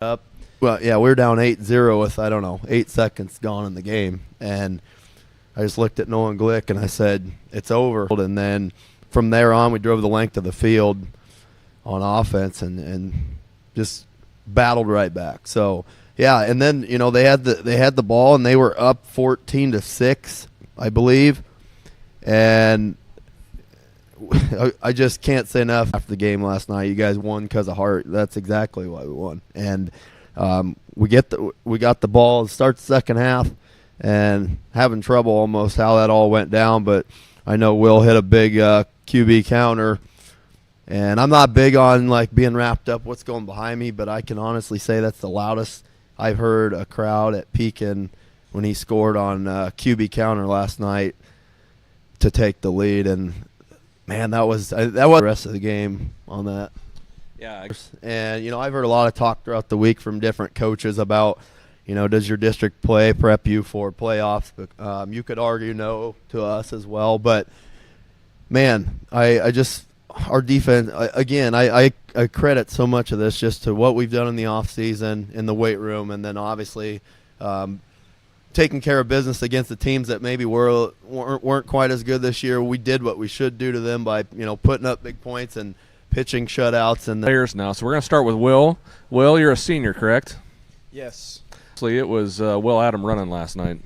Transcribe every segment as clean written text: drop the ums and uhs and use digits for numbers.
Up. Well, yeah, we were down 8-0 with, I don't know, 8 seconds gone in the game. And I just looked at Nolan Glick and I said, it's over. And then from there on, we drove the length of the field on offense and just battled right back. So, yeah, and then, they had the ball and they were up 14-6, I believe. And I just can't say enough after the game last night. You guys won because of heart. That's exactly why we won. And we got the ball to start the second half and having trouble almost how that all went down. But I know Will hit a big QB counter. And I'm not big on like being wrapped up what's going behind me, but I can honestly say that's the loudest I've heard a crowd at Pekin when he scored on QB counter last night to take the lead. And man, that was the rest of the game on that. Yeah. And, I've heard a lot of talk throughout the week from different coaches about, does your district play prep you for playoffs? But, you could argue no to us as well. But, man, I just – our defense, I credit so much of this just to what we've done in the offseason, in the weight room, and then obviously taking care of business against the teams that maybe weren't quite as good this year. We did what we should do to them by putting up big points and pitching shutouts. And players now. So we're going to start with Will. Will, you're a senior, correct? Yes. Actually, it was Will Adam running last night.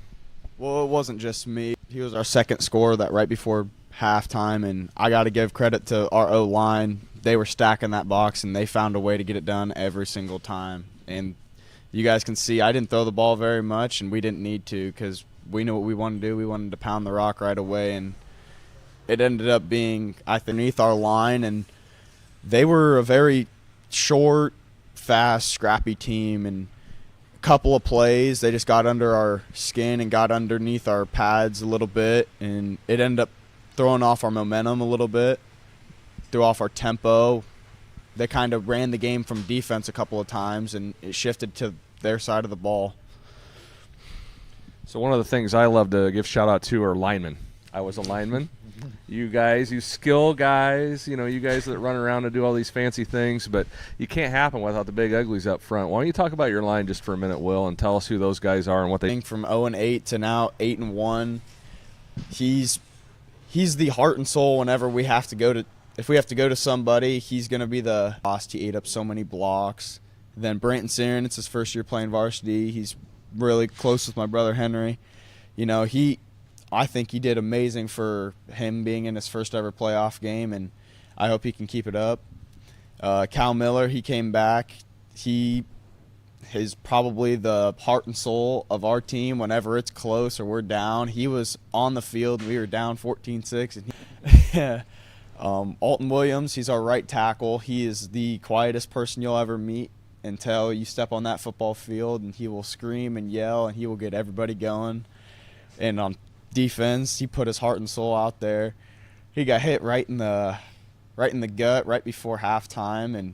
Well, it wasn't just me. He was our second scorer that right before halftime, and I got to give credit to our O-line. They were stacking that box, and they found a way to get it done every single time. And you guys can see I didn't throw the ball very much, and we didn't need to because we knew what we wanted to do. We wanted to pound the rock right away, and it ended up being underneath our line, and they were a very short, fast, scrappy team, and a couple of plays, they just got under our skin and got underneath our pads a little bit, and it ended up throwing off our momentum a little bit, threw off our tempo. They kind of ran the game from defense a couple of times, and it shifted to their side of the ball. So one of the things I love to give shout-out to are linemen. I was a lineman. You guys, you skill guys, you guys that run around and do all these fancy things, but you can't happen without the big uglies up front. Why don't you talk about your line just for a minute, Will, and tell us who those guys are and what they – From 0-8 to now 8-1, he's the heart and soul whenever we have to go to – if we have to go to somebody, he's going to be the boss. He ate up so many blocks. Then Branton Siren, it's his first year playing varsity. He's really close with my brother Henry. I think he did amazing for him being in his first ever playoff game, and I hope he can keep it up. Cal Miller, he came back. He is probably the heart and soul of our team whenever it's close or we're down. He was on the field. We were down 14-6. And Alton Williams, he's our right tackle. He is the quietest person you'll ever meet until you step on that football field, and he will scream and yell, and he will get everybody going. And on defense, he put his heart and soul out there. He got hit right in the gut right before halftime, and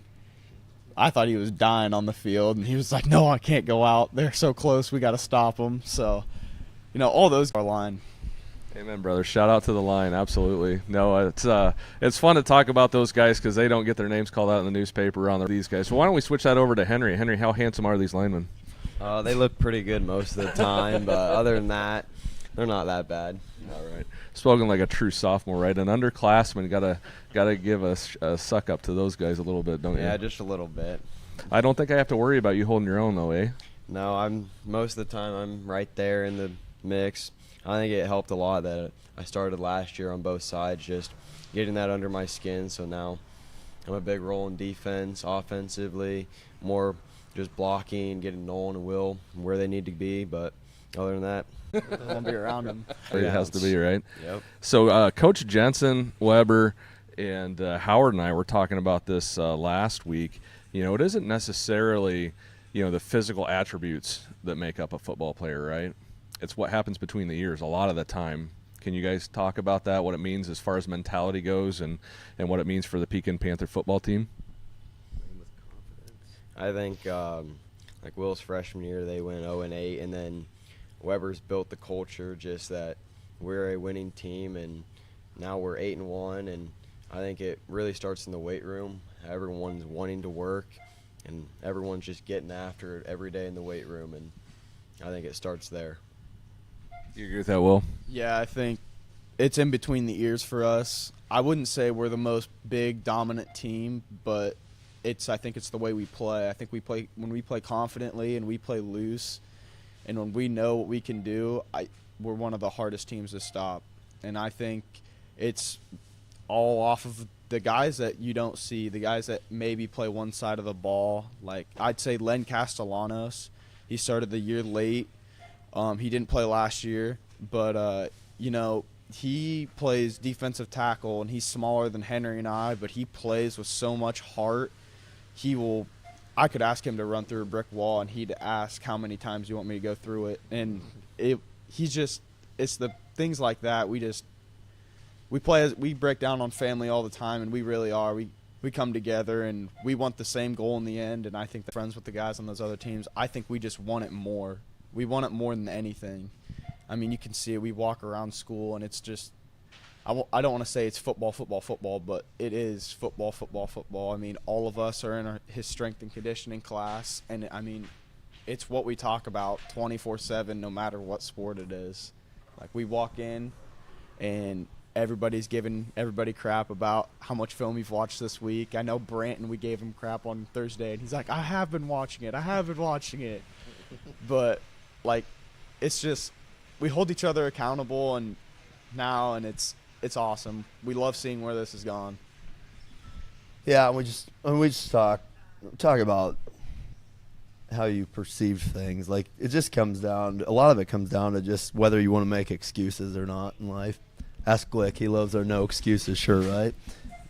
I thought he was dying on the field, and he was like, "No, I can't go out. They're so close. We got to stop them." So, all those are our line. Amen, brother. Shout out to the line. Absolutely. No, it's fun to talk about those guys because they don't get their names called out in the newspaper on these guys. So why don't we switch that over to Henry? Henry, how handsome are these linemen? They look pretty good most of the time, but other than that, they're not that bad. All right. Spoken like a true sophomore, right? An underclassman gotta give a suck up to those guys a little bit, don't you? Yeah, just a little bit. I don't think I have to worry about you holding your own though, eh? No, most of the time I'm right there in the mix. I think it helped a lot that I started last year on both sides, just getting that under my skin. So now I'm a big role in defense, offensively, more just blocking, getting Nolan and Will where they need to be. But other than that, I won't be around him. It has to be, right? Yep. So Coach Jensen, Weber, and Howard and I were talking about this last week. It isn't necessarily, the physical attributes that make up a football player, right? It's what happens between the ears a lot of the time. Can you guys talk about that, what it means as far as mentality goes and what it means for the Pekin Panther football team? I think like Will's freshman year, they went 0-8, and then Weber's built the culture just that we're a winning team, and now we're 8-1, and I think it really starts in the weight room. Everyone's wanting to work, and everyone's just getting after it every day in the weight room, and I think it starts there. Do you agree with that, Will? Yeah, I think it's in between the ears for us. I wouldn't say we're the most big dominant team, but I think it's the way we play. I think when we play confidently and we play loose, and when we know what we can do, we're one of the hardest teams to stop. And I think it's all off of the guys that you don't see, the guys that maybe play one side of the ball. Like, I'd say Len Castellanos, he started the year late. He didn't play last year, but, he plays defensive tackle, and he's smaller than Henry and I, but he plays with so much heart. I could ask him to run through a brick wall, and he'd ask how many times you want me to go through it. And it's the things like that. We break down on family all the time, and we really are. We come together, and we want the same goal in the end. And I think the friends with the guys on those other teams, I think we just want it more. We want it more than anything. I mean, you can see it. We walk around school, and it's just I don't want to say it's football, but it is football, football. I mean, all of us are in his strength and conditioning class, and, I mean, it's what we talk about 24/7 no matter what sport it is. Like, we walk in, and everybody's giving everybody crap about how much film you've watched this week. I know Branton, we gave him crap on Thursday, and he's like, I have been watching it. But, like, it's just we hold each other accountable and it's awesome. We love seeing where this has gone. Yeah, we just talk about how you perceive things. Like, it just comes down – a lot of it comes down to just whether you want to make excuses or not in life. Ask Glick. He loves our no excuses shirt, right?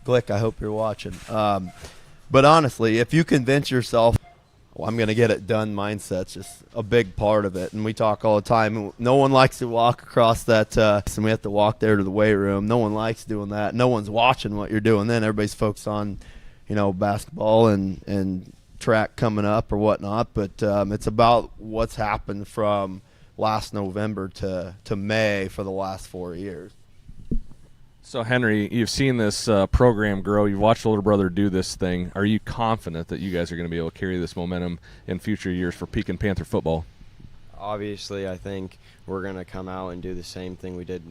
Glick, I hope you're watching. But honestly, if you convince yourself, well, I'm going to get it done mindset's just a big part of it. And we talk all the time. No one likes to walk across that and we have to walk there to the weight room. No one likes doing that. No one's watching what you're doing then. Everybody's focused on, basketball and track coming up or whatnot. But it's about what's happened from last November to May for the last 4 years. So, Henry, you've seen this program grow. You've watched your little brother do this thing. Are you confident that you guys are going to be able to carry this momentum in future years for Pekin Panther football? Obviously, I think we're going to come out and do the same thing we did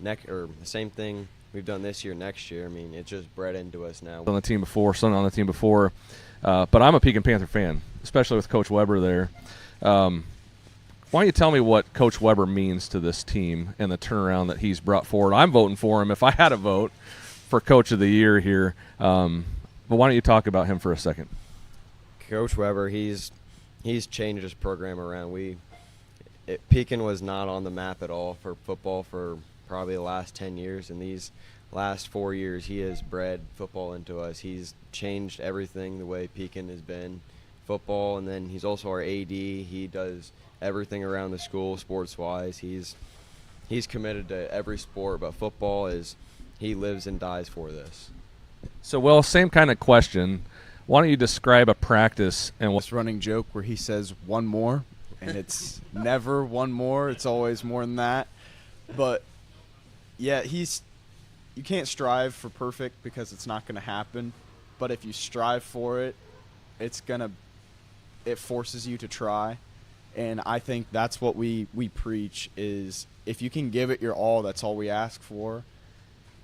the same thing we've done this year next year. I mean, it's just bred into us now. On the team before, son on the team before, but I'm a Pekin Panther fan, especially with Coach Weber there. Why don't you tell me what Coach Weber means to this team and the turnaround that he's brought forward? I'm voting for him if I had a vote for Coach of the Year here. But why don't you talk about him for a second? Coach Weber, he's changed his program around. Pekin was not on the map at all for football for probably the last 10 years. And these last 4 years, he has bred football into us. He's changed everything the way Pekin has been football. And then he's also our AD. He does everything around the school sports-wise. He's committed to every sport, but football he lives and dies for this. So, well, same kind of question. Why don't you describe a practice and This running joke where he says one more, and it's never one more. It's always more than that. But, yeah, you can't strive for perfect because it's not going to happen. But if you strive for it, it forces you to try. And I think that's what we preach is if you can give it your all, that's all we ask for.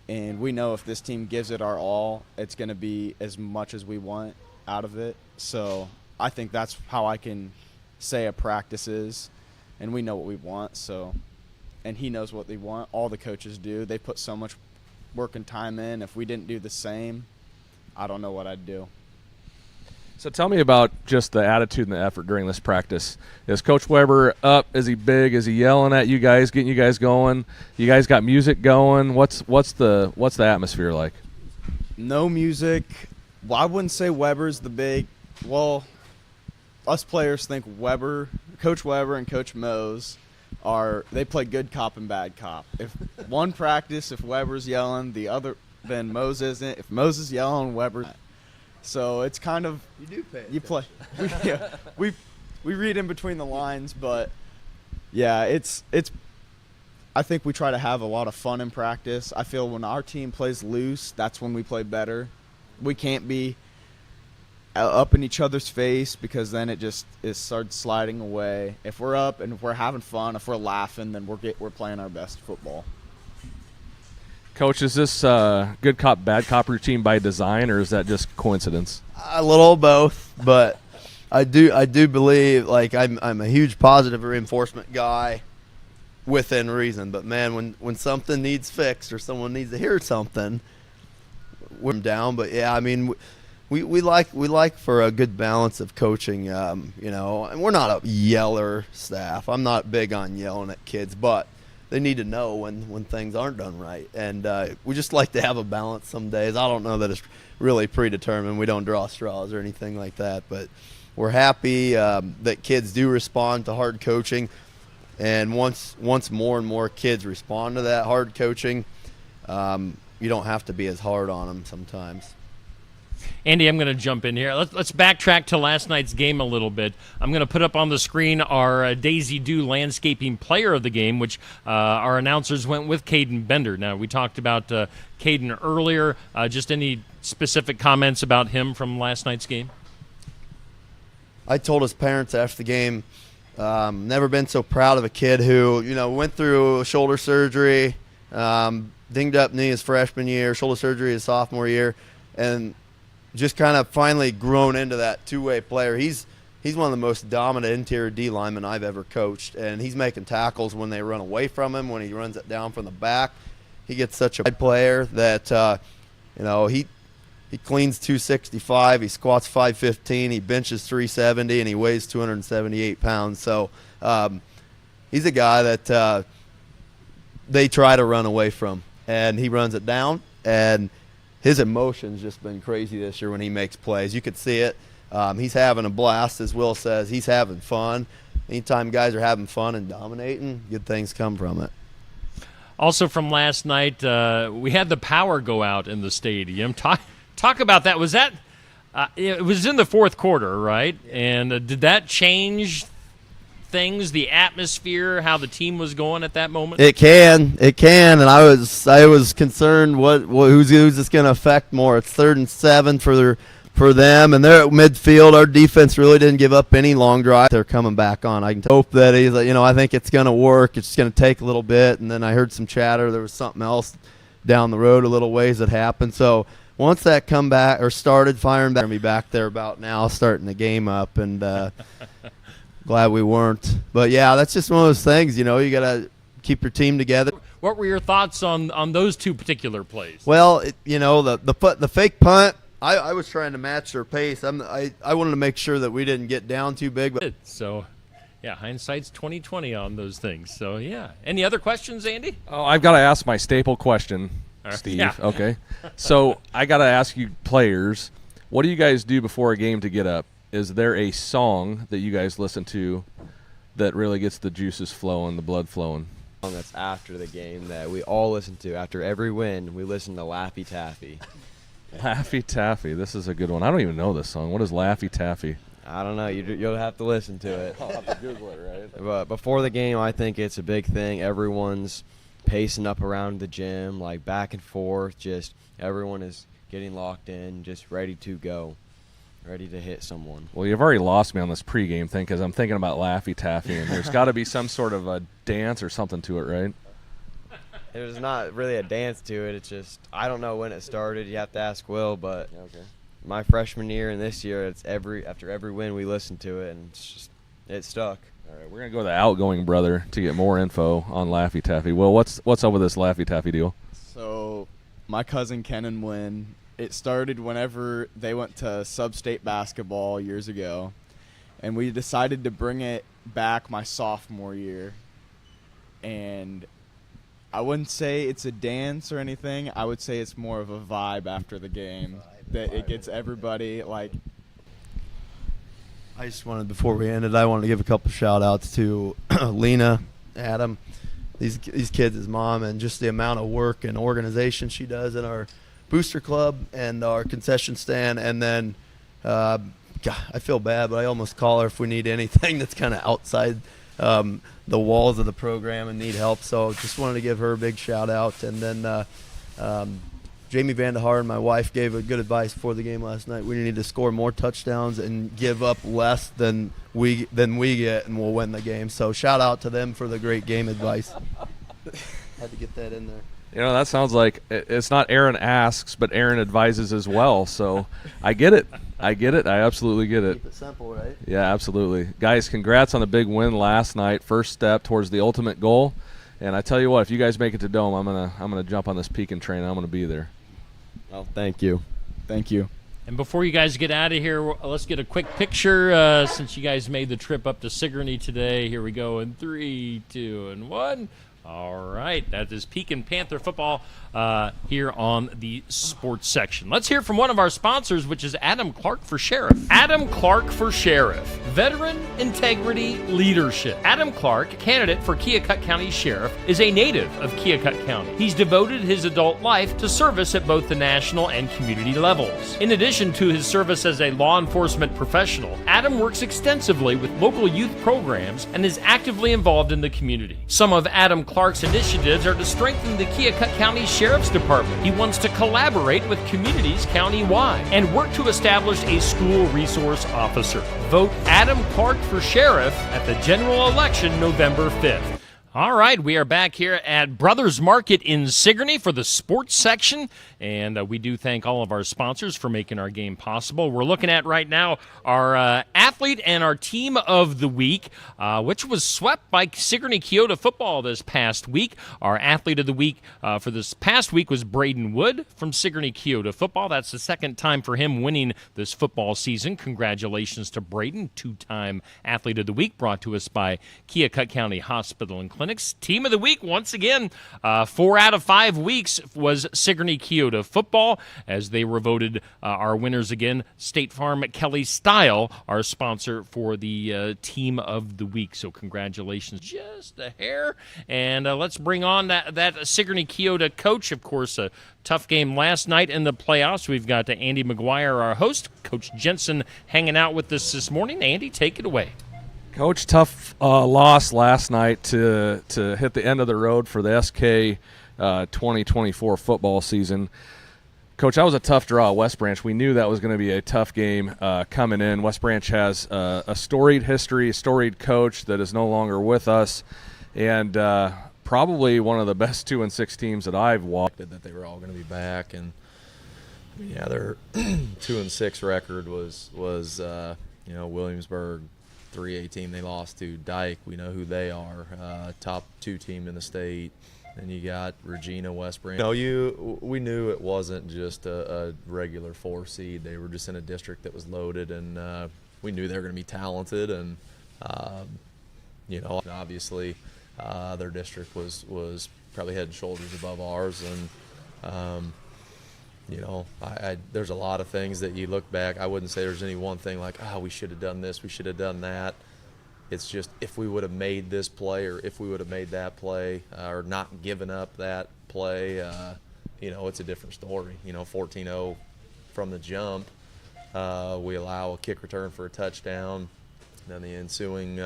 And we know if this team gives it our all, it's going to be as much as we want out of it. So I think that's how I can say a practice is. And we know what we want. And he knows what they want. All the coaches do. They put so much work and time in. If we didn't do the same, I don't know what I'd do. So tell me about just the attitude and the effort during this practice. Is Coach Weber up? Is he big? Is he yelling at you guys, getting you guys going? You guys got music going? What's the atmosphere like? No music. Well, I wouldn't say Weber's the big. Well, us players think Coach Weber and Coach Mose they play good cop and bad cop. If one practice, if Weber's yelling, the other then Mose isn't. If Mose is yelling, Weber's. So it's kind of you do pay. You play. We read in between the lines, but yeah, it's. I think we try to have a lot of fun in practice. I feel when our team plays loose, that's when we play better. We can't be up in each other's face, because then it starts sliding away. If we're up and if we're having fun, if we're laughing, then we're playing our best football. Coach, is this good cop, bad cop routine by design, or is that just coincidence? A little of both, but I do believe, like, I'm a huge positive reinforcement guy within reason. But man, when something needs fixed or someone needs to hear something, we're down. But yeah, I mean, we like for a good balance of coaching. You know, and we're not a yeller staff. I'm not big on yelling at kids, but they need to know when things aren't done right. And we just like to have a balance some days. I don't know that it's really predetermined. We don't draw straws or anything like that. But we're happy that kids do respond to hard coaching. And once more and more kids respond to that hard coaching, you don't have to be as hard on them sometimes. Andy, I'm going to jump in here. Let's backtrack to last night's game a little bit. I'm going to put up on the screen our Daisy Dew Landscaping Player of the Game, which our announcers went with Caden Bender. Now, we talked about Caden earlier. Just any specific comments about him from last night's game? I told his parents after the game, never been so proud of a kid who, you know, went through shoulder surgery, dinged up knee his freshman year, shoulder surgery his sophomore year, and just kind of finally grown into that two-way player. He's one of the most dominant interior D linemen I've ever coached, and he's making tackles when they run away from him, when he runs it down from the back. He gets such a big player that, you know, he cleans 265, he squats 515, he benches 370, and he weighs 278 pounds. So he's a guy that they try to run away from, and he runs it down, and his emotion's just been crazy this year when he makes plays. You could see it. He's having a blast, as Will says. He's having fun. Anytime guys are having fun and dominating, good things come from it. Also from last night, we had the power go out in the stadium. Talk about that. Was that it was in the fourth quarter, right? And did that change things, the atmosphere, how the team was going at that moment? It can, and I was concerned who's this going to affect more. It's 3rd and 7 for them, and they're at midfield. Our defense really didn't give up any long drive. They're coming back on. I can hope that I think it's going to work. It's going to take a little bit, and then I heard some chatter. There was something else down the road a little ways that happened. So once that come back or started firing back, me back there about now, starting the game up, and glad we weren't. But yeah, that's just one of those things. You know, you got to keep your team together. What were your thoughts on those two particular plays? Well, the fake punt, I was trying to match their pace. I wanted to make sure that we didn't get down too big. But so, yeah, hindsight's 20/20 on those things. So yeah. Any other questions, Andy? Oh, I've got to ask my staple question, Steve. Yeah. Okay. So I got to ask you players, what do you guys do before a game to get up? Is there a song that you guys listen to that really gets the juices flowing, the blood flowing? That's after the game that we all listen to. After every win, we listen to Laffy Taffy. Laffy Taffy. This is a good one. I don't even know this song. What is Laffy Taffy? I don't know. You'll have to listen to it. I'll have to Google it, right? But before the game, I think it's a big thing. Everyone's pacing up around the gym, like back and forth. Just everyone is getting locked in, just ready to go. Ready to hit someone. Well, you've already lost me on this pregame thing because I'm thinking about Laffy Taffy, and there's got to be some sort of a dance or something to it, right? There's not really a dance to it. It's just, I don't know when it started. You have to ask Will, but my freshman year and this year, it's after every win we listen to it, and it stuck. All right, we're going to go to the outgoing brother to get more info on Laffy Taffy. Will, what's up with this Laffy Taffy deal? So my cousin Ken and Wynn, it started whenever they went to sub-state basketball years ago, and we decided to bring it back my sophomore year. And I wouldn't say it's a dance or anything. I would say it's more of a vibe after the game that it gets everybody like. I just wanted, before we ended, I wanted to give a couple shout-outs to Lena, Adam, these kids, his mom, and just the amount of work and organization she does in our booster club and our concession stand. And then God, I feel bad, but I almost call her if we need anything that's kind of outside the walls of the program and need help. So just wanted to give her a big shout out. And then Jamie Vandehar and my wife gave a good advice before the game last night. We need to score more touchdowns and give up less than we get, and we'll win the game. So shout out to them for the great game advice. Had to get that in there. You know, that sounds like it's not Aaron asks, but Aaron advises as well. So I get it. I absolutely get it. Keep it simple, right? Yeah, absolutely. Guys, congrats on the big win last night. First step towards the ultimate goal. And I tell you what, if you guys make it to Dome, I'm gonna jump on this Pekin train. I'm gonna be there. Oh, thank you. Thank you. And before you guys get out of here, let's get a quick picture since you guys made the trip up to Sigourney today. Here we go in 3, 2, and 1. All right, that is Pekin Panther football here on the sports section. Let's hear from one of our sponsors, which is Adam Clark for Sheriff. Adam Clark for Sheriff. Veteran integrity leadership. Adam Clark, candidate for Keokuk County Sheriff, is a native of Keokuk County. He's devoted his adult life to service at both the national and community levels. In addition to his service as a law enforcement professional, Adam works extensively with local youth programs and is actively involved in the community. Some of Adam Clark's initiatives are to strengthen the Keokuk County Sheriff's Department. He wants to collaborate with communities countywide and work to establish a school resource officer. Vote Adam Clark for Sheriff at the general election November 5th. All right, we are back here at Brothers Market in Sigourney for the sports section, and we do thank all of our sponsors for making our game possible. We're looking at right now our athlete and our team of the week, which was swept by Sigourney Keota football this past week. Our athlete of the week for this past week was Braden Wood from Sigourney Keota football. That's the second time for him winning this football season. Congratulations to Braden, two-time athlete of the week, brought to us by Keokuk County Hospital and Clinics. Team of the week, once again, 4 out of 5 weeks was Sigourney Keota football, as they were voted our winners again. State Farm Kelly Style, our sponsor for the team of the week. So congratulations, just a hair. And let's bring on that Sigourney Keota coach. Of course, a tough game last night in the playoffs. We've got Andy McGuire, our host. Coach Jensen hanging out with us this morning. Andy, take it away. Coach, tough loss last night to hit the end of the road for the SK 2024 football season. Coach, that was a tough draw. West Branch, we knew that was going to be a tough game coming in. West Branch has a storied history, a storied coach that is no longer with us, and probably one of the best 2-6 teams that I've watched. That they were all going to be back, and yeah, their 2-6 record was Williamsburg 3A team they lost to. Dyke, we know who they are, top 2 team in the state. And you got Regina, West Branch. We knew it wasn't just a regular 4 seed. They were just in a district that was loaded, and we knew they were going to be talented. And obviously their district was probably head and shoulders above ours. And there's a lot of things that you look back. I wouldn't say there's any one thing like, we should have done this, we should have done that. It's just if we would have made this play, or if we would have made that play, or not given up that play, it's a different story. 14-0 from the jump. We allow a kick return for a touchdown. And then the ensuing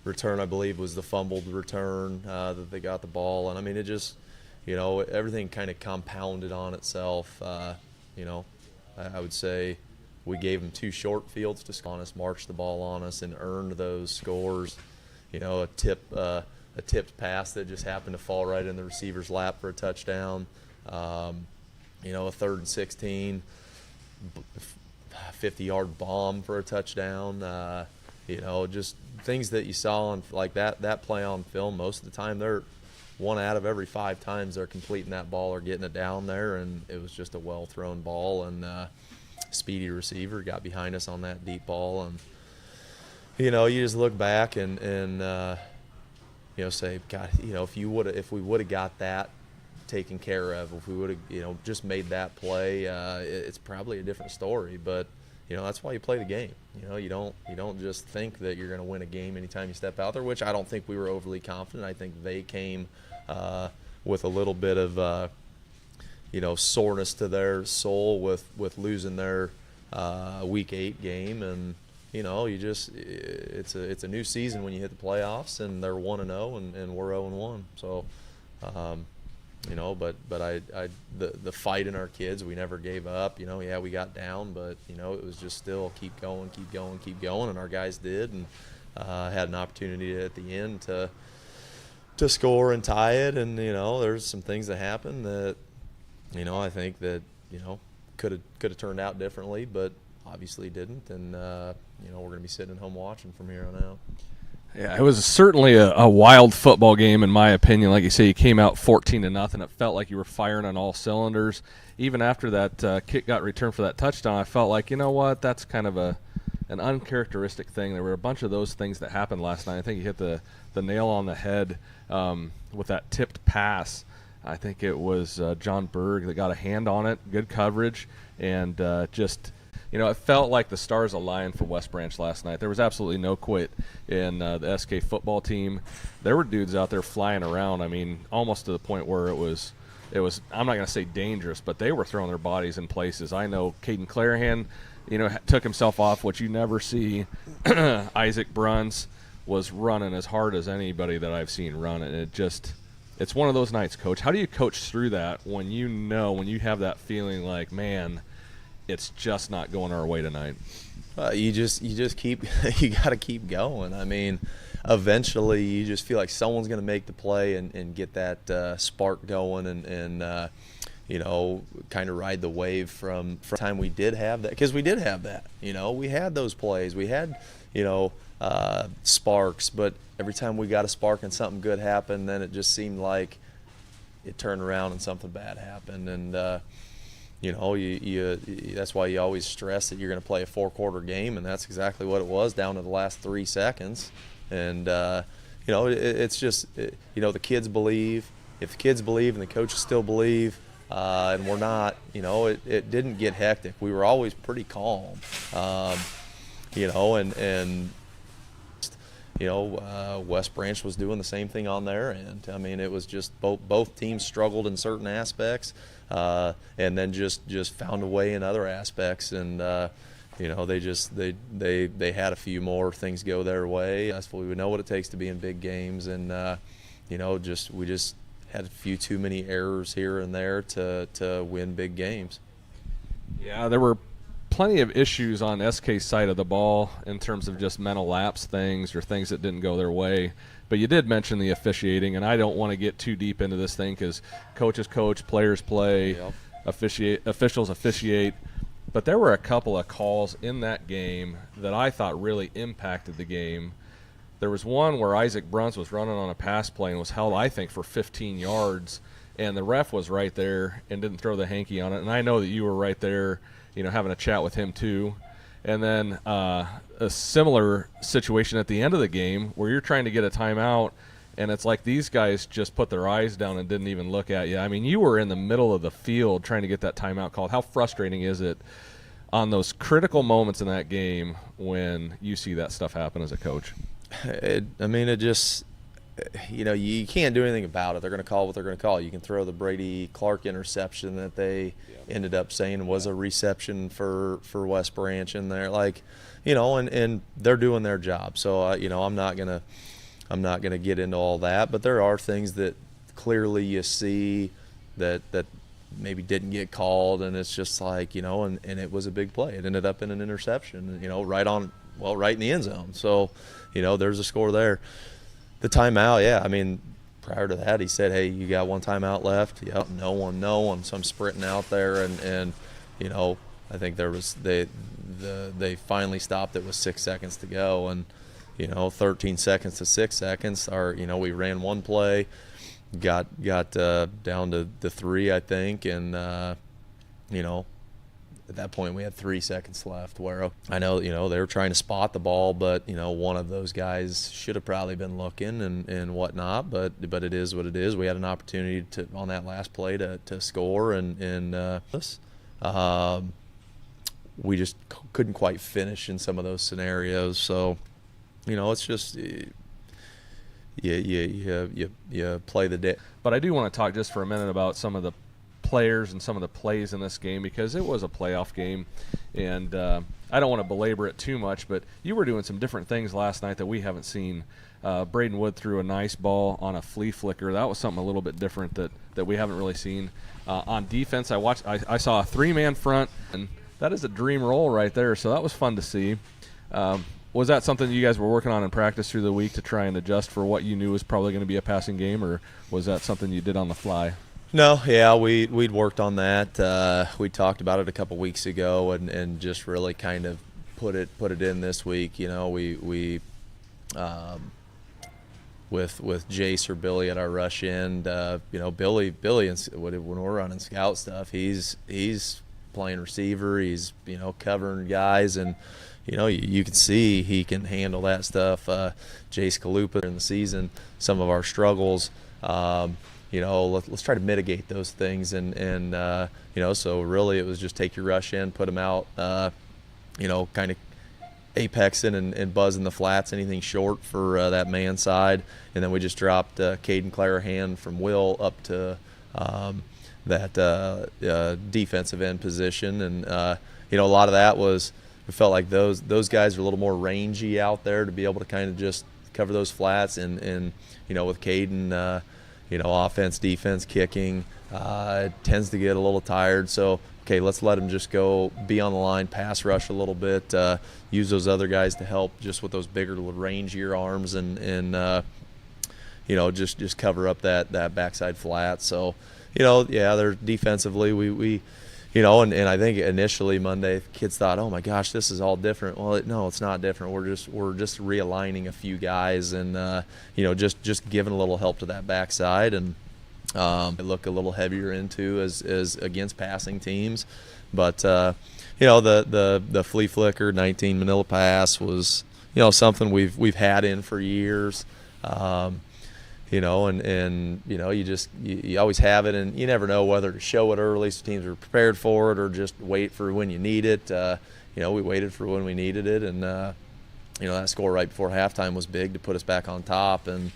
return, I believe, was the fumbled return that they got the ball. And, it just – everything kind of compounded on itself. I would say we gave them 2 short fields to score on us, marched the ball on us, and earned those scores. A tipped pass that just happened to fall right in the receiver's lap for a touchdown. A 3rd and 16, 50-yard bomb for a touchdown. Just things that you saw on like that play on film. Most of the time, they're 1 out of every 5 times they're completing that ball or getting it down there, and it was just a well-thrown ball, and speedy receiver got behind us on that deep ball. And you just look back and say, God, if we would have got that taken care of, if we would have just made that play, it's probably a different story. But that's why you play the game. You don't just think that you're going to win a game anytime you step out there, which I don't think we were overly confident. I think they came with a little bit of soreness to their soul with losing their Week 8 game, and it's a new season when you hit the playoffs, and they're 1-0 and we're 0-1. So but the fight in our kids, we never gave up. Yeah, we got down, but it was just still keep going, and our guys did, and had an opportunity at the end to score and tie it. And there's some things that happened that I think that could have turned out differently, but obviously didn't. And we're going to be sitting at home watching from here on out. Yeah, it was certainly a wild football game, in my opinion. Like you say, you came out 14-0. It felt like you were firing on all cylinders. Even after that kick got returned for that touchdown, I felt like, that's kind of an uncharacteristic thing. There were a bunch of those things that happened last night. I think you hit the nail on the head with that tipped pass. I think it was John Berg that got a hand on it, good coverage, and it felt like the stars aligned for West Branch last night. There was absolutely no quit in the SK football team. There were dudes out there flying around, almost to the point where it was I'm not going to say dangerous, but they were throwing their bodies in places. I know Caden Clarahan, took himself off, which you never see. Isaac Bruns was running as hard as anybody that I've seen run, and it's one of those nights, Coach. How do you coach through that when you have that feeling like, man, it's just not going our way tonight? You just keep you got to keep going. Eventually you just feel like someone's going to make the play and get that spark going and kind of ride the wave from the time we did have that, because we did have that. We had those plays. We had sparks, but every time we got a spark and something good happened, then it just seemed like it turned around and something bad happened. And that's why you always stress that you're going to play a 4-quarter game, and that's exactly what it was, down to the last 3 seconds. And it's just the kids believe. If the kids believe and the coaches still believe, and we're not, it didn't get hectic. We were always pretty calm, West Branch was doing the same thing on their end. It was just both teams struggled in certain aspects, and then just found a way in other aspects. And they had a few more things go their way. We know what it takes to be in big games, and we just had a few too many errors here and there to win big games. Yeah, there were plenty of issues on SK's side of the ball in terms of just mental lapse things or things that didn't go their way. But you did mention the officiating, and I don't want to get too deep into this thing because coaches coach, players play, officials officiate. But there were a couple of calls in that game that I thought really impacted the game. There was one where Isaac Bruns was running on a pass play and was held, I think, for 15 yards, and the ref was right there and didn't throw the hanky on it. And I know that you were right there, having a chat with him too. And then a similar situation at the end of the game where you're trying to get a timeout, and it's like these guys just put their eyes down and didn't even look at you. You were in the middle of the field trying to get that timeout called. How frustrating is it on those critical moments in that game when you see that stuff happen as a coach? It just, you can't do anything about it. They're going to call what they're going to call. You can throw the Brady Clark interception that they ended up saying was a reception for West Branch in there, and they're doing their job. So I'm not gonna get into all that, but there are things that clearly you see that maybe didn't get called, and it's just and it was a big play. It ended up in an interception, right in the end zone. So, there's a score there. The timeout, prior to that, he said, "Hey, you got one timeout left." Yep, no one. So I'm sprinting out there, and I think there was they finally stopped. It was 6 seconds to go, and 13 seconds to 6 seconds. We ran one play, got down to the 3, I think, and at that point we had 3 seconds left. Where I know they were trying to spot the ball, but one of those guys should have probably been looking and whatnot. But it is what it is. We had an opportunity on that last play to score, and we just couldn't quite finish in some of those scenarios. So it's just you play the day. But I do want to talk just for a minute about some of the players and some of the plays in this game, because it was a playoff game, and I don't want to belabor it too much, but you were doing some different things last night that we haven't seen. Braden Wood threw a nice ball on a flea flicker. That was something a little bit different that that we haven't really seen. On defense, I saw a 3-man front, and that is a dream role right there. So that was fun to see. Was that something you guys were working on in practice through the week to try and adjust for what you knew was probably going to be a passing game, or was that something you did on the fly? No, yeah, we'd worked on that. We talked about it a couple weeks ago, and just really kind of put it in this week. You know, we with Jace or Billy at our rush end, you know, Billy, and when we're running scout stuff, he's playing receiver, he's, you know, covering guys, and you know, you can see he can handle that stuff. Jace Kalupa in the season, some of our struggles. You know, let's try to mitigate those things, and you know, so really it was just take your rush in, put them out, you know, kind of apexing and buzzing the flats, anything short for that man side, and then we just dropped Caden Clarahan from Will up to that defensive end position, and you know, a lot of that was we felt like those guys are a little more rangy out there to be able to kind of just cover those flats, and you know, with Caden, you know, offense, defense, kicking, tends to get a little tired. So, okay, let's let him just go be on the line, pass rush a little bit, use those other guys to help just with those bigger, rangier arms, and you know, just cover up that backside flat. So, you know, yeah, they're defensively, we you know, and I think initially Monday kids thought, oh my gosh, this is all different. Well, no, it's not different. We're just realigning a few guys, and you know, just giving a little help to that backside, and look a little heavier into as against passing teams. But you know, the flea flicker 19 Manila pass was, you know, something we've had in for years. You know, and you know, you always have it, and you never know whether to show it early so teams are prepared for it, or just wait for when you need it. You know, we waited for when we needed it, and you know, that score right before halftime was big to put us back on top. And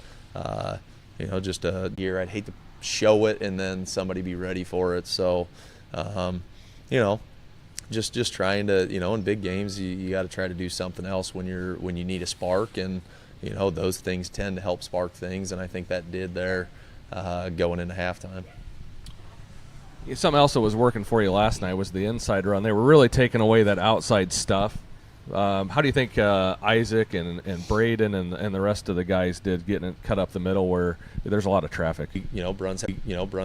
you know, just a year I'd hate to show it and then somebody be ready for it. So you know, just trying to, you know, in big games you got to try to do something else when you need a spark, and you know, those things tend to help spark things, and I think that did there going into halftime. Something else that was working for you last night was the inside run. They were really taking away that outside stuff. How do you think Isaac and Braden and the rest of the guys did getting it cut up the middle where there's a lot of traffic? You know, Bruns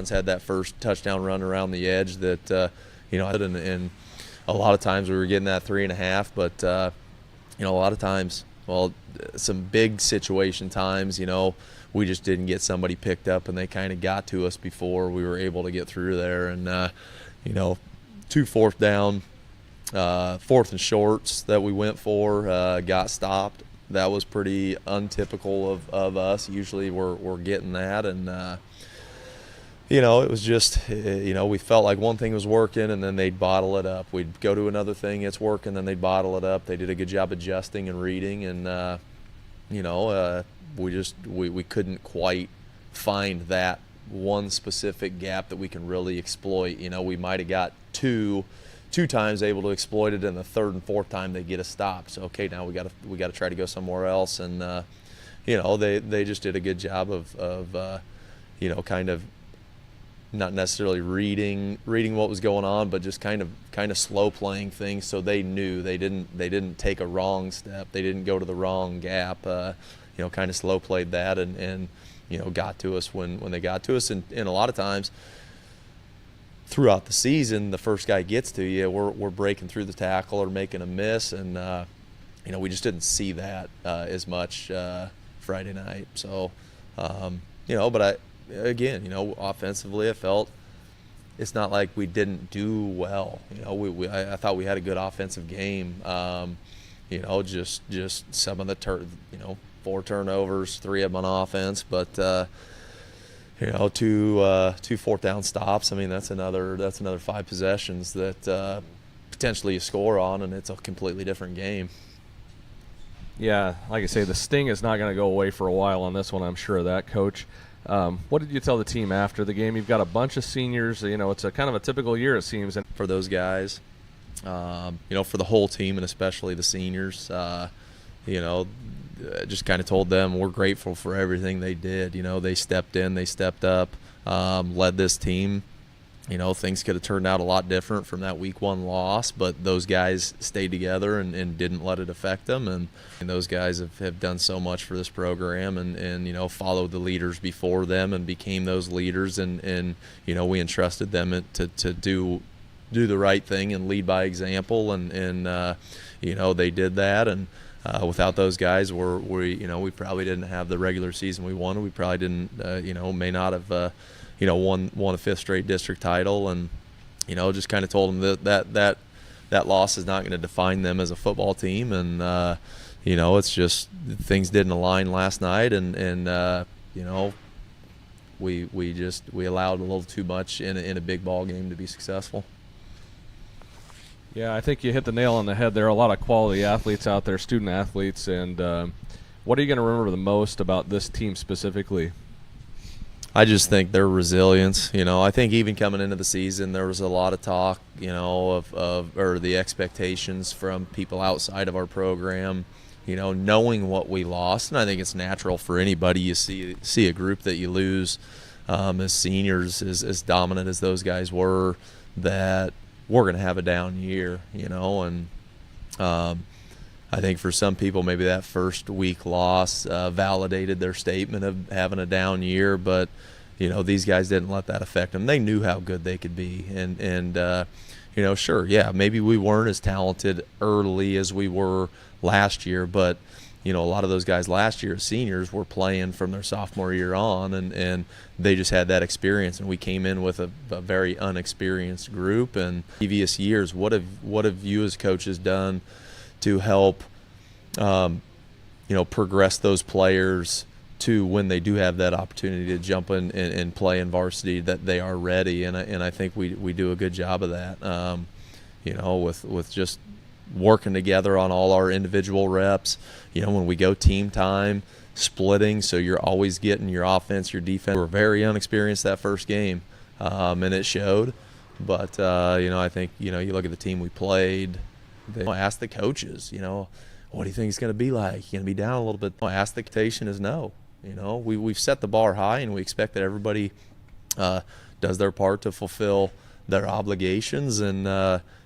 had that first touchdown run around the edge that you know, and a lot of times we were getting that 3.5, but you know, a lot of times, well, some big situation times, you know, we just didn't get somebody picked up, and they kind of got to us before we were able to get through there. And you know, 2 fourth down, 4th and shorts that we went for got stopped. That was pretty untypical of us. Usually we're getting that, and you know, it was just, you know, we felt like one thing was working, and then they'd bottle it up. We'd go to another thing, it's working, then they'd bottle it up. They did a good job adjusting and reading, and you know, we couldn't quite find that one specific gap that we can really exploit. You know, we might have got two times able to exploit it, and the 3rd and 4th time they get a stop. So okay, now we got to try to go somewhere else, and you know, they just did a good job of you know, kind of not necessarily reading what was going on, but just kind of slow playing things, so they knew they didn't take a wrong step, they didn't go to the wrong gap. You know, kind of slow played that, and you know, got to us when they got to us, and a lot of times throughout the season, the first guy gets to you, we're breaking through the tackle or making a miss, and you know, we just didn't see that as much Friday night. So you know, but again, you know, offensively, I felt it's not like we didn't do well. You know, I thought we had a good offensive game. You know, just some of the you know, 4 turnovers, 3 of them on offense, but you know, 2 4th down stops. I mean, that's another 5 possessions that potentially you score on, and it's a completely different game. Yeah, like I say, the sting is not going to go away for a while on this one, I'm sure of that, Coach. What did you tell the team after the game? You've got a bunch of seniors. You know, it's a kind of a typical year, it seems. And for those guys, you know, for the whole team and especially the seniors, you know, just kind of told them we're grateful for everything they did. You know, they stepped in, they stepped up. led this team. You know, things could have turned out a lot different from that week 1 loss, but those guys stayed together and didn't let it affect them. And those guys have done so much for this program and, you know, followed the leaders before them and became those leaders. And you know, we entrusted them to do the right thing and lead by example. And you know, they did that. And without those guys, we probably didn't have the regular season we wanted. We probably didn't, you know, may not have, you know, won a 5th straight district title. And, you know, just kind of told them that loss is not going to define them as a football team. And, you know, it's just things didn't align last night. And you know, we allowed a little too much in a big ball game to be successful. Yeah, I think you hit the nail on the head. There are a lot of quality athletes out there, student athletes. And what are you going to remember the most about this team specifically? I just think their resilience. You know, I think even coming into the season, there was a lot of talk, you know, or the expectations from people outside of our program, you know, knowing what we lost. And I think it's natural for anybody you see a group that you lose as seniors, as dominant as those guys were, that we're going to have a down year, you know. And I think for some people, maybe that first week loss validated their statement of having a down year. But, you know, these guys didn't let that affect them. They knew how good they could be. And you know, sure, yeah, maybe we weren't as talented early as we were last year. But, you know, a lot of those guys last year, seniors, were playing from their sophomore year on. And they just had that experience. And we came in with a very unexperienced group. And previous years, what have you as coaches done to help, you know, progress those players to when they do have that opportunity to jump in and play in varsity, that they are ready? And I think we do a good job of that, you know, with just working together on all our individual reps. You know, when we go team time, splitting, so you're always getting your offense, your defense. We're very unexperienced that first game, and it showed. But, you know, I think, you know, you look at the team we played, they ask the coaches, you know, what do you think it's going to be like? You're going to be down a little bit. Ask the expectation is no. You know, we've set the bar high, and we expect that everybody does their part to fulfill their obligations. And,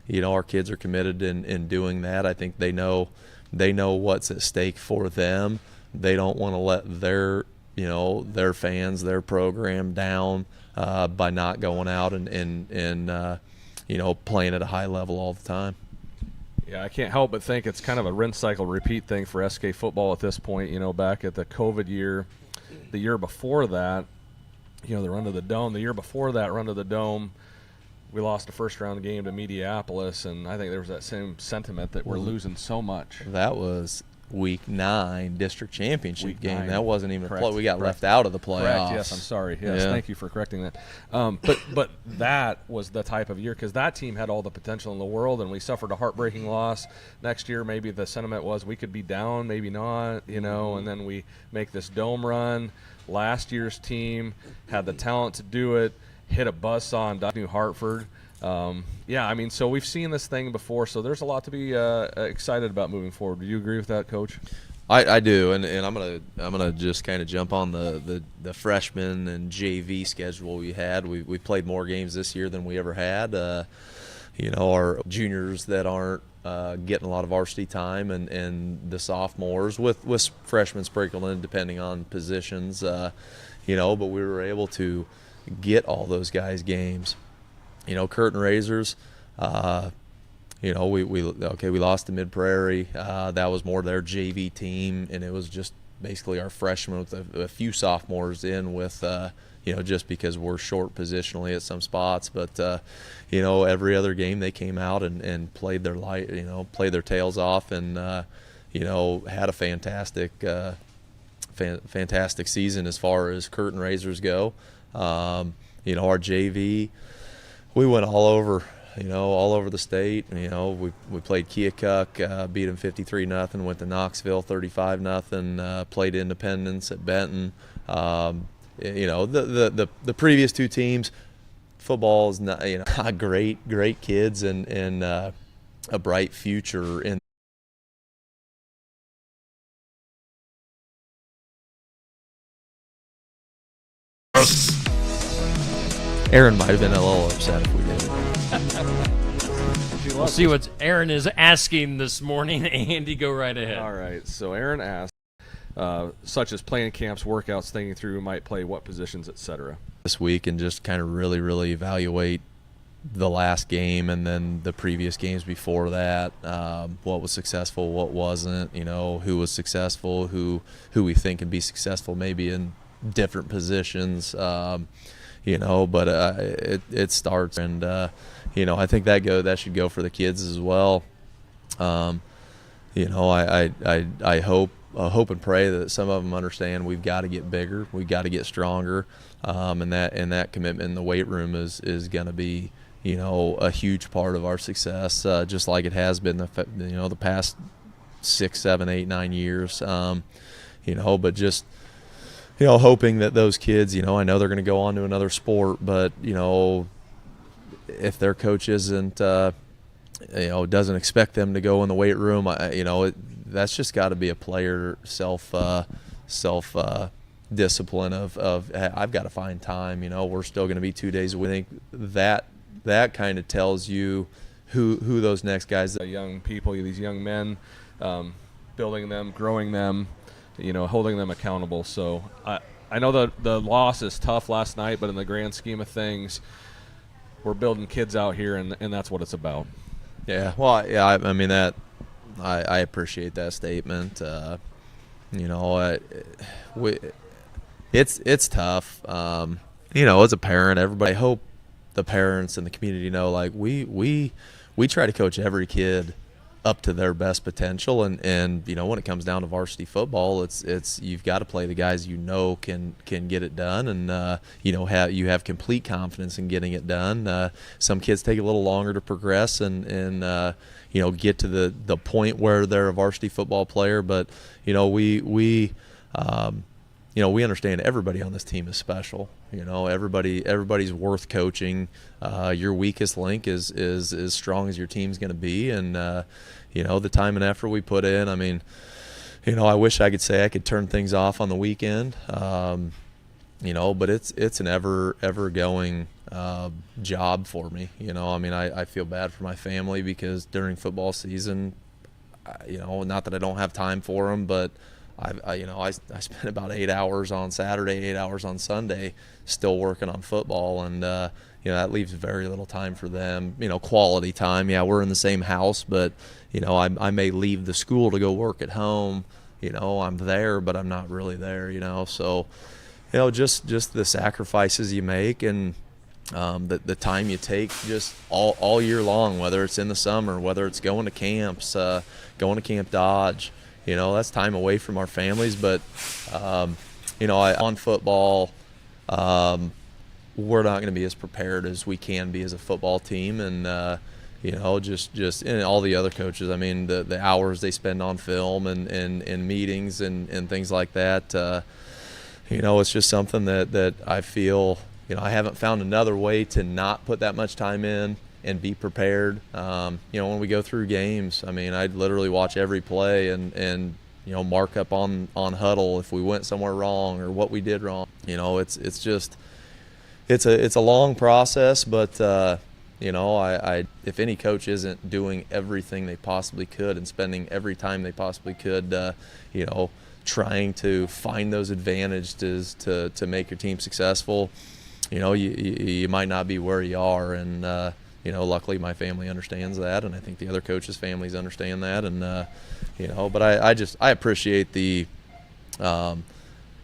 you know, our kids are committed in doing that. I think they know what's at stake for them. They don't want to let their fans, their program down by not going out and you know, playing at a high level all the time. Yeah, I can't help but think it's kind of a rinse, cycle, repeat thing for SK football at this point. You know, back at the COVID year, the year before that, you know, the run to the Dome. The year before that run to the Dome, we lost a first-round game to Mediapolis, and I think there was that same sentiment that we're losing so much. That was Week 9 district championship game. 9. That wasn't even Correct. we got Correct. left out of the playoffs. Correct. Yes, I'm sorry. Yes, Yeah. thank you for correcting that. But that was the type of year, because that team had all the potential in the world, and we suffered a heartbreaking loss. Next year, maybe the sentiment was we could be down, maybe not, you know, and then we make this Dome run. Last year's team had the talent to do it, hit a buzzsaw on New Hartford. Yeah, I mean, so we've seen this thing before, so there's a lot to be excited about moving forward. Do you agree with that, Coach? I do, and I'm gonna just kind of jump on the freshman and JV schedule we had. We played more games this year than we ever had. You know, our juniors that aren't getting a lot of varsity time, and the sophomores with freshmen sprinkled in depending on positions. You know, but we were able to get all those guys games. You know, Curtin Razors. You know, we lost to Mid Prairie. That was more their JV team, and it was just basically our freshmen with a few sophomores in with, you know, just because we're short positionally at some spots. But, you know, every other game they came out and played their tails off, and, you know, had a fantastic season as far as Curtin Razors go. You know, our JV, we went all over. You know, all over the state. You know, we played Keokuk, beat them 53-0. Went to Knoxville 35-0. Played Independence at Benton. You know, the previous two teams, football is not, you know, great kids and a bright future in. Aaron might have been a little upset if we did. We'll see what Aaron is asking this morning. Andy, go right ahead. All right. So Aaron asked, such as playing camps, workouts, thinking through who might play what positions, etc. This week and just kind of really evaluate the last game and then the previous games before that, what was successful, what wasn't, who was successful, who we think can be successful maybe in different positions, but it starts, and I think that should go for the kids as well. I hope and pray that some of them understand we've got to get bigger, we've got to get stronger, and that commitment in the weight room is going to be a huge part of our success, just like it has been the past 6, 7, 8, 9 years. But just hoping that those kids, I know they're going to go on to another sport, but if their coach isn't doesn't expect them to go in the weight room, that's just got to be a player self discipline of I've got to find time. We're still going to be 2 days a week. I think that kind of tells you who those next guys. Young people, these young men, building them, growing them, holding them accountable. So I know the loss is tough last night, but in the grand scheme of things, we're building kids out here, and that's what it's about. Yeah, well, yeah, I mean that. I appreciate that statement. It's tough. As a parent, everybody, I hope the parents and the community know, like we try to coach every kid up to their best potential, and when it comes down to varsity football, it's you've got to play the guys can get it done, and you have complete confidence in getting it done. Some kids take a little longer to progress and get to the point where they're a varsity football player, but we understand everybody on this team is special. Everybody's worth coaching. Your weakest link is as strong as your team's going to be, and the time and effort we put in. I mean, I wish I could say I could turn things off on the weekend, but it's an ever going job for me. I feel bad for my family because during football season, not that I don't have time for them, but I spent about 8 hours on Saturday, 8 hours on Sunday, still working on football, and that leaves very little time for them. Quality time. Yeah, we're in the same house, but I may leave the school to go work at home. I'm there, but I'm not really there. So just the sacrifices you make and the time you take just all year long, whether it's in the summer, whether it's going to camps, going to Camp Dodge. That's time away from our families, but on football, we're not going to be as prepared as we can be as a football team, and just and all the other coaches. I mean, the hours they spend on film and meetings and things like that. It's just something that I feel. I haven't found another way to not put that much time in and be prepared. When we go through games, I mean, I'd literally watch every play and mark up on huddle if we went somewhere wrong or what we did wrong. It's just it's a long process, but if any coach isn't doing everything they possibly could and spending every time they possibly could, trying to find those advantages to make your team successful, you might not be where you are, and luckily my family understands that, and I think the other coaches' families understand that, and but I appreciate the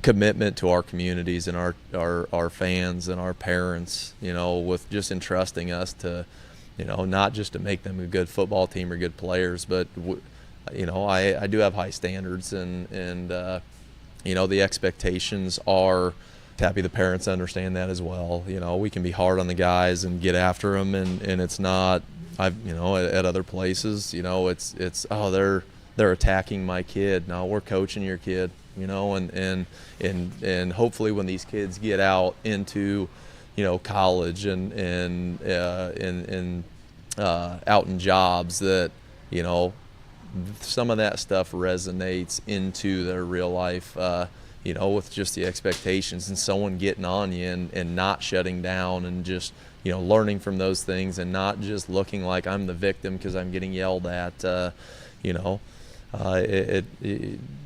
commitment to our communities and our fans and our parents, with just entrusting us to, not just to make them a good football team or good players, but I do have high standards, and the expectations are. Happy the parents understand that as well. We can be hard on the guys and get after them, and it's not. At other places, it's they're attacking my kid. No, we're coaching your kid. And hopefully when these kids get out into, college and out in jobs, that some of that stuff resonates into their real life. with just the expectations and someone getting on you and not shutting down and just, learning from those things and not just looking like I'm the victim because I'm getting yelled at.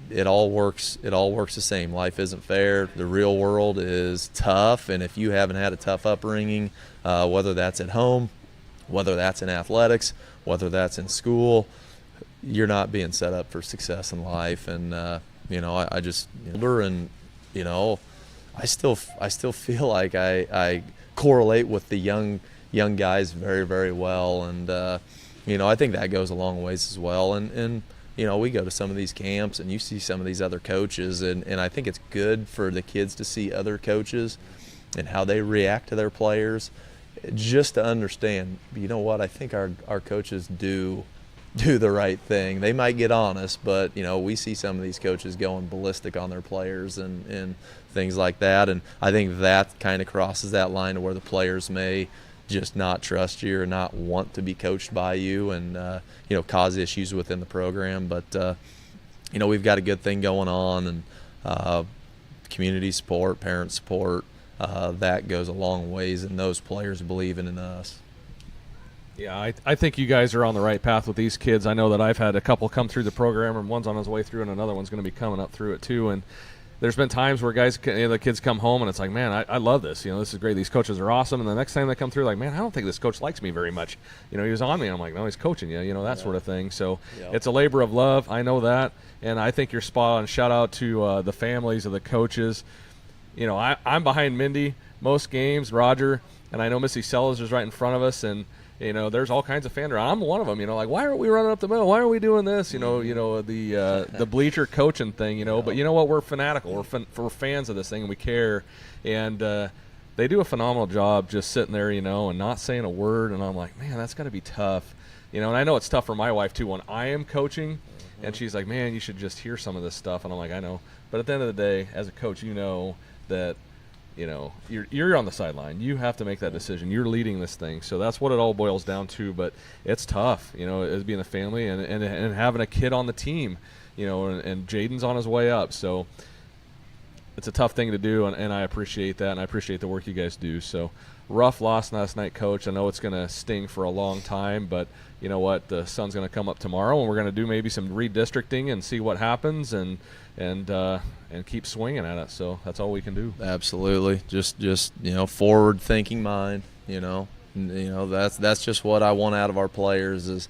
It all works. It all works the same. Life isn't fair. The real world is tough, and if you haven't had a tough upbringing, whether that's at home, whether that's in athletics, whether that's in school, you're not being set up for success in life. And I just and I still feel like I correlate with the young guys very, very well, and I think that goes a long ways as well. And we go to some of these camps and you see some of these other coaches, and I think it's good for the kids to see other coaches and how they react to their players, just to understand, I think our coaches do the right thing. They might get honest, but, we see some of these coaches going ballistic on their players and things like that, and I think that kind of crosses that line to where the players may just not trust you or not want to be coached by you and, cause issues within the program. But, we've got a good thing going on, and community support, parent support, that goes a long ways, and those players believing in us. Yeah, I think you guys are on the right path with these kids. I know that I've had a couple come through the program, and one's on his way through, and another one's going to be coming up through it too. And there's been times where the kids come home, and it's like, man, I love this. This is great. These coaches are awesome. And the next time they come through, like, man, I don't think this coach likes me very much. He was on me. And I'm like, no, he's coaching you. That sort of thing. So It's a labor of love. I know that, and I think you're spot on. Shout out to the families of the coaches. I'm behind Mindy most games, Roger, and I know Missy Sellers is right in front of us, and there's all kinds of fans around. I'm one of them. Like, why aren't we running up the middle? Why are we doing this? The bleacher coaching thing. But you know what? We're fanatical. We're fans of this thing, and we care. And they do a phenomenal job just sitting there, and not saying a word. And I'm like, man, that's got to be tough. And I know it's tough for my wife too when I am coaching, and she's like, man, you should just hear some of this stuff. And I'm like, I know. But at the end of the day, as a coach, that. You're on the sideline. You have to make that decision. You're leading this thing, so that's what it all boils down to. But it's tough, as being a family and having a kid on the team, and Jaden's on his way up. So it's a tough thing to do, and I appreciate that, and I appreciate the work you guys do. So rough loss last night, Coach. I know it's going to sting for a long time, but you know what? The sun's going to come up tomorrow, and we're going to do maybe some redistricting and see what happens, and keep swinging at it. So that's all we can do. Absolutely. Just forward thinking mind. That's just what I want out of our players is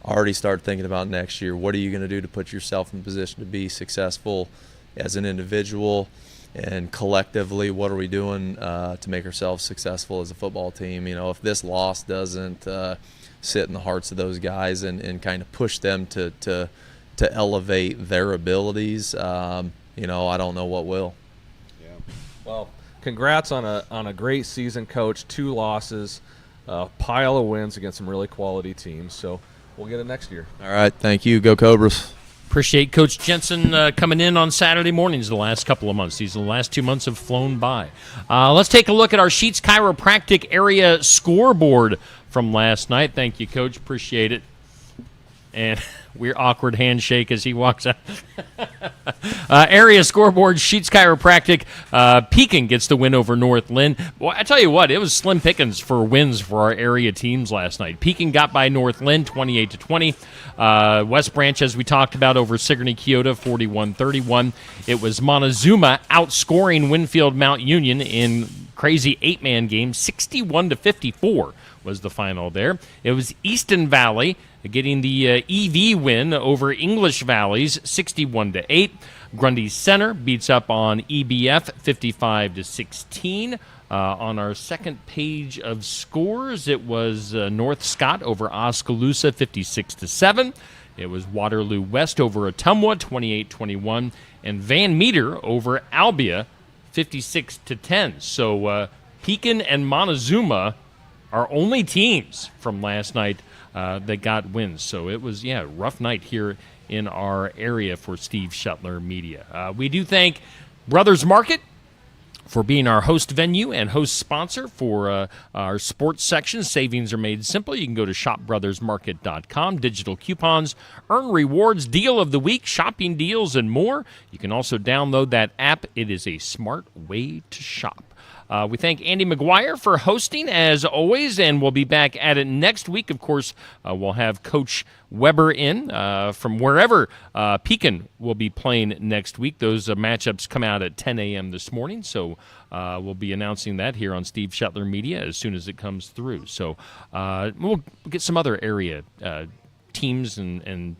already start thinking about next year. What are you going to do to put yourself in position to be successful as an individual, and collectively, what are we doing to make ourselves successful as a football team? If this loss doesn't sit in the hearts of those guys and kind of push them to elevate their abilities, I don't know what will. Yeah. Well, congrats on a great season, Coach. 2 losses, a pile of wins against some really quality teams. So we'll get it next year. All right. Thank you. Go Cobras. Appreciate Coach Jensen coming in on Saturday mornings the last couple of months. The last 2 months have flown by. Let's take a look at our Sheets Chiropractic area scoreboard from last night. Thank you, Coach. Appreciate it. And weird awkward handshake as he walks out. Area scoreboard, Sheets Chiropractic. Pekin gets the win over North Lynn. Boy, I tell you what, it was slim pickings for wins for our area teams last night. Pekin got by North Lynn 28-20. West Branch, as we talked about, over Sigourney Keota 41-31. It was Montezuma outscoring Winfield Mount Union in crazy 8-man game, 61-54 was the final there. It was Easton Valley getting the EV win over English Valleys 61-8. Grundy Center beats up on EBF 55-16. On our second page of scores, it was North Scott over Oskaloosa 56-7. It was Waterloo West over Ottumwa 28-21, and Van Meter over Albia 56-10. So Pekin and Montezuma are only teams from last night that got wins. So it was, a rough night here in our area for Steve Shuttler Media. We do thank Brothers Market for being our host venue and host sponsor for our sports section. Savings are made simple. You can go to shopbrothersmarket.com. Digital coupons, earn rewards, deal of the week, shopping deals, and more. You can also download that app. It is a smart way to shop. We thank Andy McGuire for hosting, as always, and we'll be back at it next week. Of course, we'll have Coach Weber in from wherever Pekin will be playing next week. Those matchups come out at 10 a.m. this morning, so we'll be announcing that here on Steve Shetler Media as soon as it comes through. So we'll get some other area teams and